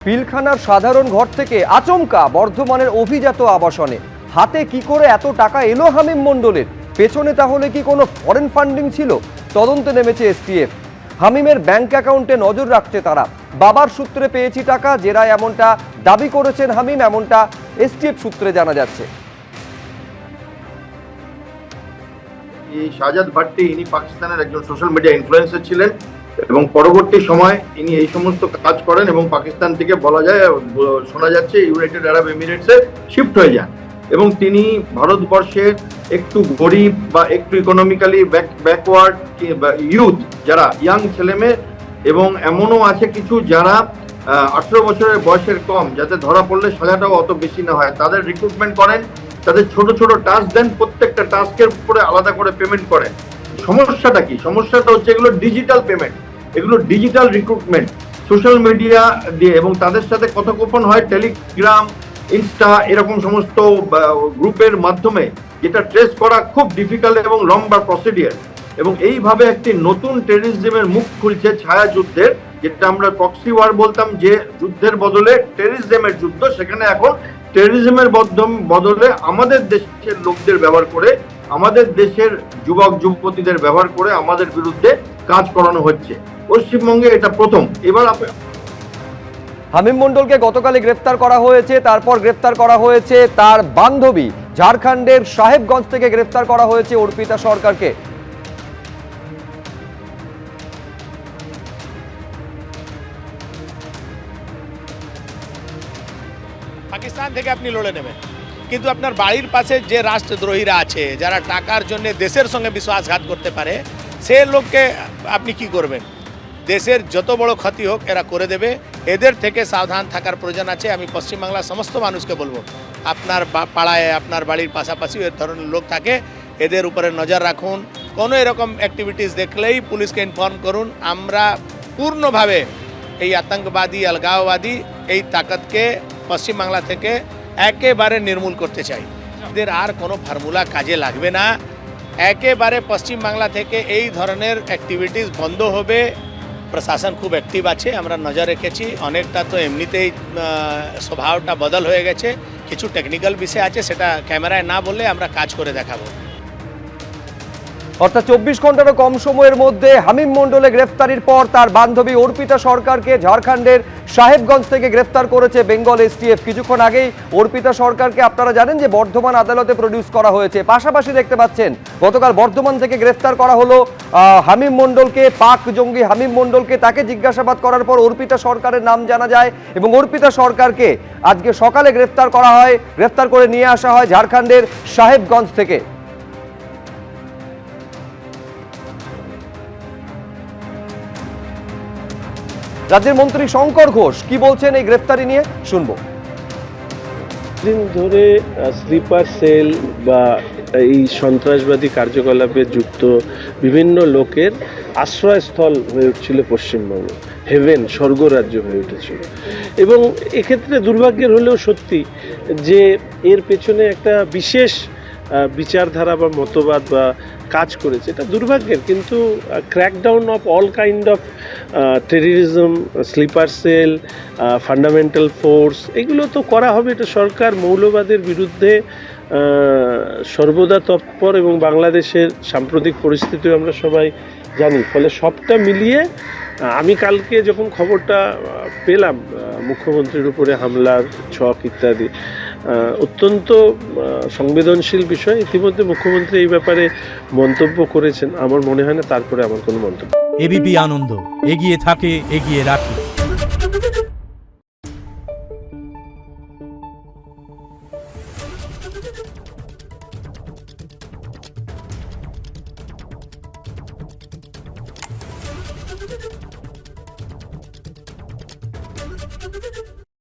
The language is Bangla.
পিলখানার সাধারণ ঘর থেকে আচমকা বর্ধমানের অভিজাত আবাসনে হাতে কি করে এত টাকা এলো হামিম মণ্ডলের? পেছনে তাহলে কি কোনো ফরেন ফান্ডিং ছিল? তদন্তে নেমেছে এসটিএফ। হামিমের ব্যাংক অ্যাকাউন্টে নজর রাখছে তারা। বাবার সূত্রে পেয়েছি টাকা, জেরায় এমনটা দাবি করেছেন হামিম, এমনটা এসটিএফ সূত্রে জানা যাচ্ছে। এই শাহজাদ ভাট্টি ইনি পাকিস্তানের একজন সোশ্যাল মিডিয়া ইনফ্লুয়েন্সার ছিলেন এবং পরবর্তী সময় ইনি এই সমস্ত কাজ করেন এবং পাকিস্তান থেকে বলা যায় শোনা যাচ্ছে ইউনাইটেড আরব এমিরেটসে শিফট হয়ে যান এবং তিনি ভারতবর্ষের একটু গরিব বা একটু ইকোনমিক্যালি ব্যাকওয়ার্ড ইউথ যারা ইয়াং ছেলেমেয়ে এবং এমনও আছে কিছু যারা 18 বছরের বয়সের কম, যাতে ধরা পড়লে সাজাটাও অত বেশি না হয়, তাদের রিক্রুটমেন্ট করেন, তাদের ছোট ছোট টাস্ক দেন, প্রত্যেকটা টাস্কের উপরে আলাদা করে পেমেন্ট করেন। সমস্যাটা কি? সমস্যাটা হচ্ছে এগুলো ডিজিটাল পেমেন্ট, এগুলো ডিজিটাল রিক্রুটমেন্ট সোশ্যাল মিডিয়া দিয়ে, এবং তাদের সাথে কথোপকথন হয় টেলিগ্রাম, ইনস্টা এরকম সমস্ত গ্রুপের মাধ্যমে, যেটা ট্রেস করা খুব ডিফিকাল্ট এবং লম্বা প্রসিডিয়ার। এবং এইভাবে একটি নতুন টেররিজমের মুখ খুলছে, ছায়া যুদ্ধের, যেটা আমরা প্রক্সি ওয়ার বলতাম, যে যুদ্ধের বদলে টেররিজমের যুদ্ধ, সেখানে এখন টেররিজমের বদলে আমাদের দেশের লোকদের ব্যবহার করে, আমাদের দেশের যুবক যুবতীদের ব্যবহার করে আমাদের বিরুদ্ধে কাজ করানো হচ্ছে। পশ্চিমবঙ্গে এটা প্রথম। এবার হামিম মণ্ডলকে গতকালই গ্রেফতার করা হয়েছে, তারপর গ্রেফতার করা হয়েছে তার বান্ধবী। ঝাড়খণ্ডের সাহেবগঞ্জ থেকে গ্রেফতার করা হয়েছে অর্পিতা সরকারকে। পাকিস্তান থেকে আপনি লড়ে নেবেন, কিন্তু আপনার বাড়ির পাশে যে রাষ্ট্রদ্রোহীরা আছে, যারা টাকার জন্য দেশের সঙ্গে বিশ্বাসঘাত করতে পারে, সে লোককে আপনি কি করবেন? দেশের যত বড় ক্ষতি হোক এরা করে দেবে। এদের থেকে সাবধান থাকার প্রয়োজন আছে। আমি পশ্চিমবাংলার সমস্ত মানুষকে বলবো, আপনার পাড়ায়, আপনার বাড়ির পাশাপাশি এ ধরনের লোক থাকে, এদের উপরে নজর রাখুন। কোনো এরকম অ্যাক্টিভিটিস দেখলেই পুলিশকে ইনফর্ম করুন। আমরা পূর্ণভাবে এই আতঙ্কবাদী, আলগাওবাদী এই তাকতকে পশ্চিমবাংলা থেকে একেবারে নির্মূল করতে চাই। এদের আর কোনো ফর্মুলা কাজে লাগবে না। একেবারে পশ্চিমবাংলা থেকে এই ধরনের অ্যাক্টিভিটিস বন্ধ হবে। প্রশাসন খুব অ্যাক্টিভ আছে, আমরা নজর রেখেছি। অনেকটা তো এমনিতেই স্বভাবটা বদল হয়ে গেছে, কিছু টেকনিক্যাল বিষয় আছে, সেটা ক্যামেরায় না বললে আমরা কাজ করে দেখাবো। অর্থাৎ 24 ঘন্টারও কম সময়ের মধ্যে হামিম মণ্ডলের গ্রেফতারির পর তার বান্ধবী অর্পিতা সরকারকে ঝাড়খণ্ডের সাহেবগঞ্জ থেকে গ্রেফতার করেছে বেঙ্গল এসটিএফ। কিছুক্ষণ আগেই অর্পিতা সরকারকে আপনারা জানেন যে বর্ধমান আদালতে প্রডিউস করা হয়েছে। পাশাপাশি দেখতে পাচ্ছেন গতকাল বর্ধমান থেকে গ্রেফতার করা হলো হামিম মণ্ডলকে, পাক জঙ্গি হামিম মণ্ডলকে। তাকে জিজ্ঞাসাবাদ করার পর অর্পিতা সরকারের নাম জানা যায় এবং অর্পিতা সরকারকে আজকে সকালে গ্রেফতার করা হয়, গ্রেফতার করে নিয়ে আসা হয় ঝাড়খণ্ডের সাহেবগঞ্জ থেকে। রাজ্যের মন্ত্রী শঙ্কর ঘোষ কি বলছেন এই গ্রেফতারি নিয়ে, শুনবো। দিন ধরে স্লিপার সেল বা এই সন্ত্রাসবাদী কার্যকলাপে যুক্ত বিভিন্ন লোকের আশ্রয়স্থল হয়ে উঠছিল পশ্চিমবঙ্গ, হেভেন, স্বর্গরাজ্য হয়ে উঠেছিল। এবং এক্ষেত্রে দুর্ভাগ্যের হলেও সত্যি যে এর পেছনে একটা বিশেষ বিচারধারা বা মতবাদ বা কাজ করেছে, এটা দুর্ভাগ্যের। কিন্তু crackdown of all kind of terrorism, sleeper cell, fundamental force, এগুলো তো করা হবে। এটা সরকার মৌলবাদের বিরুদ্ধে সর্বদা তৎপর এবং বাংলাদেশের সাম্প্রতিক পরিস্থিতিও আমরা সবাই জানি। ফলে সবটা মিলিয়ে আমি কালকে যখন খবরটা পেলাম মুখ্যমন্ত্রীর উপরে হামলার ছক ইত্যাদি, অত্যন্ত সংবেদনশীল বিষয়। ইতিমধ্যে মুখ্যমন্ত্রী এই ব্যাপারে মন্তব্য করেছেন। আমার মনে হয় না তারপরে আমার কোনো মন্তব্য। এবিপি আনন্দ, এগিয়ে থাকে, এগিয়ে রাখে।